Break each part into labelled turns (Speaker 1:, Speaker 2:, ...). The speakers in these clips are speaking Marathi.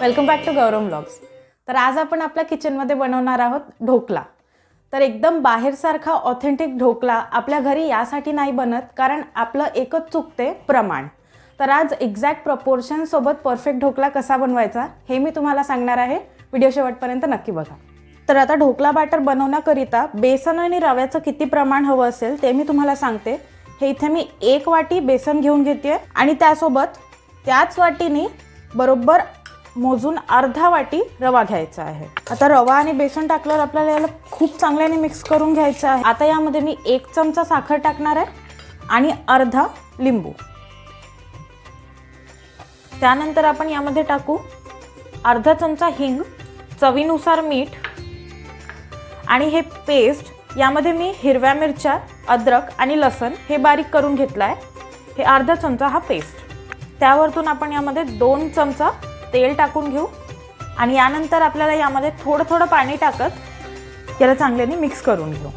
Speaker 1: Welcome back to Gaurav vlogs. तर आज आपण आपल्या किचनमध्ये बनवणार आहोत ढोकला। तर एकदम बाहेरसारखा ऑथेंटिक ढोकला आपल्या घरी यासाठी नाही बनत कारण आपलं एकच चुकते प्रमाण। तर आज एक्झॅक्ट प्रपोर्शन सोबत परफेक्ट ढोकला कसा बनवायचा हे मी तुम्हाला सांगणार आहे। व्हिडिओ शेवटपर्यंत नक्की बघा। तर आता ढोकला बॅटर बनवण्याकरिता बेसन आणि रव्याचं किती प्रमाण हवं असेल ते मी तुम्हाला सांगते। हे इथे मी 1 वाटी बेसन घेऊन घेते आणि त्यासोबत त्याच वाटीने बरोबर मोजून अर्धा वाटी रवा घ्यायचा आहे। आता रवा आणि बेसन टाकल्यावर आपल्याला याला खूप चांगल्याने मिक्स करून घ्यायचं आहे। आता यामध्ये मी 1 चमचा साखर टाकणार आहे आणि अर्धा लिंबू। त्यानंतर आपण यामध्ये टाकू अर्धा चमचा हिंग, चवीनुसार मीठ आणि हे पेस्ट यामध्ये मी हिरव्या मिरच्या, अद्रक आणि लसूण हे बारीक करून घेतलाय। हे अर्धा चमचा हा पेस्ट। त्यावरतून आपण यामध्ये 2 चमचा तेल टाकून घेऊ आणि यानंतर आपल्याला यामध्ये थोडं पाणी टाकत याला चांगल्याने मिक्स करून घेऊ।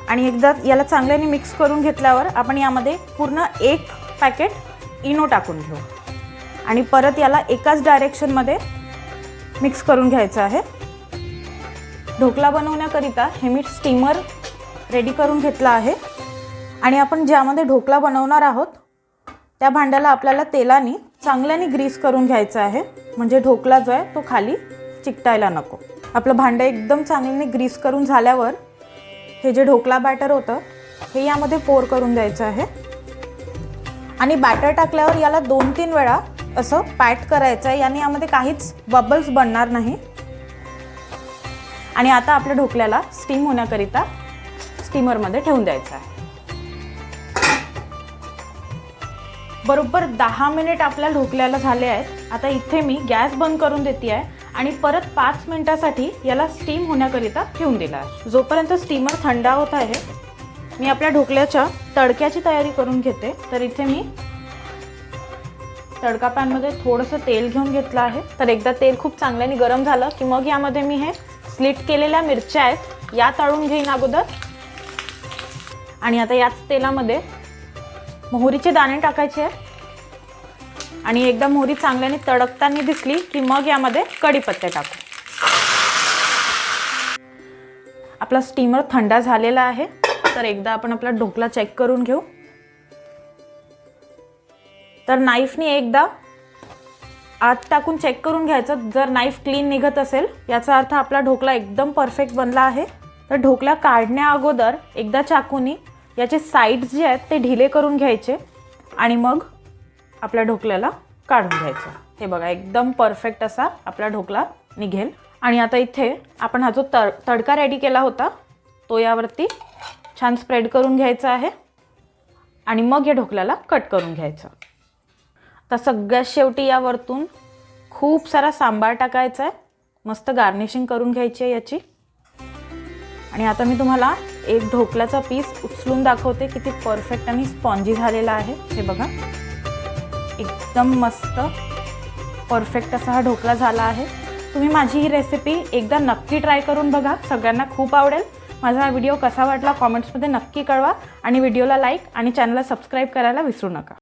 Speaker 1: आणि एकदा याला चांगल्याने मिक्स करून घेतल्यावर आपण यामध्ये पूर्ण 1 पॅकेट इनो टाकून घेऊ आणि परत याला एकाच डायरेक्शनमध्ये मिक्स करून घ्यायचं आहे। ढोकला बनवण्याकरिता हे मी स्टीमर रेडी करून घेतला आहे आणि आपण ज्यामध्ये ढोकला बनवणार आहोत त्या भांड्याला आपल्याला तेलाने चांगल्याने ग्रीस करून घ्यायचं आहे, म्हणजे ढोकला जो आहे तो खाली चिकटायला नको। आपलं भांडं एकदम चांगल्याने ग्रीस करून झाल्यावर हे जे ढोकला बॅटर होतं हे यामध्ये पोर करून द्यायचं आहे आणि बॅटर टाकल्यावर याला 2-3 वेळा असं पॅट करायचं आहे, याने यामध्ये काहीच बबल्स बनणार नाही। आणि आता आपल्या ढोकल्याला स्टीम होण्याकरिता स्टीमरमध्ये ठेवून द्यायचं आहे। बरोबर 10 मिनिट आपल्या ढोकल्याला झाले आहेत। आता इथे मी गॅस बंद करून देते आहे आणि परत 5 मिनिटांसाठी याला स्टीम होण्याकरिता ठेवून दिला आहे। जोपर्यंत स्टीमर थंड होत आहे मी आपल्या ढोकल्याच्या तडक्याची तयारी करून घेते। तर इथे मी तडका पॅनमध्ये थोडंसं तेल घेऊन घेतलं आहे। तर एकदा तेल खूप चांगल्याने गरम झालं की मग यामध्ये मी हे स्लिट केलेल्या मिरच्या आहेत या तळून घेईन अगोदर आणि आता याच तेलामध्ये मोहरीचे दाणे टाकायचे आणि एकदा मोहरी चांगल्याने तडकताना दिसली की मग यामध्ये कढीपत्ता टाकू। आपला स्टीमर थंड झालेला आहे। तर एकदा आपण आपला ढोकला चेक करून घेऊ। तर नाईफने एकदा आत टाकून चेक करून घ्यायचं। जर नाईफ क्लीन निघत असेल याचा अर्थ आपला ढोकला एकदम परफेक्ट बनला आहे। तर ढोकला काढण्या अगोदर एकदा चाकूने याचे साइड्स जे आहेत ते ढिले करून घ्यायचे आणि मग आपल्या ढोकल्याला काढून घ्यायचं। हे बघा एकदम परफेक्ट असा आपला ढोकला निघेल। आणि आता इथे आपण हा जो तडका रेडी केला होता तो यावरती छान स्प्रेड करून घ्यायचा आहे आणि मग या ढोकल्याला कट करून घ्यायचं। आता सगळ्यात शेवटी यावरतून खूप सारा सांबार टाकायचा आहे, मस्त गार्निशिंग करून घ्यायची आहे याची। आणि आता मी तुम्हाला एक ढोकल्याचा पीस उचलून दाखवते किती परफेक्ट आणि स्पॉन्जी झालेला आहे। हे बघा एकदम मस्त परफेक्ट असा हा ढोकला झाला आहे। तुम्ही माझी ही रेसिपी एकदा नक्की ट्राय करून बघा, सगळ्यांना खूप आवडेल। माझा हा व्हिडिओ कसा वाटला कॉमेंट्समध्ये नक्की कळवा आणि व्हिडिओला लाईक आणि चॅनलला सबस्क्राईब करायला विसरू नका।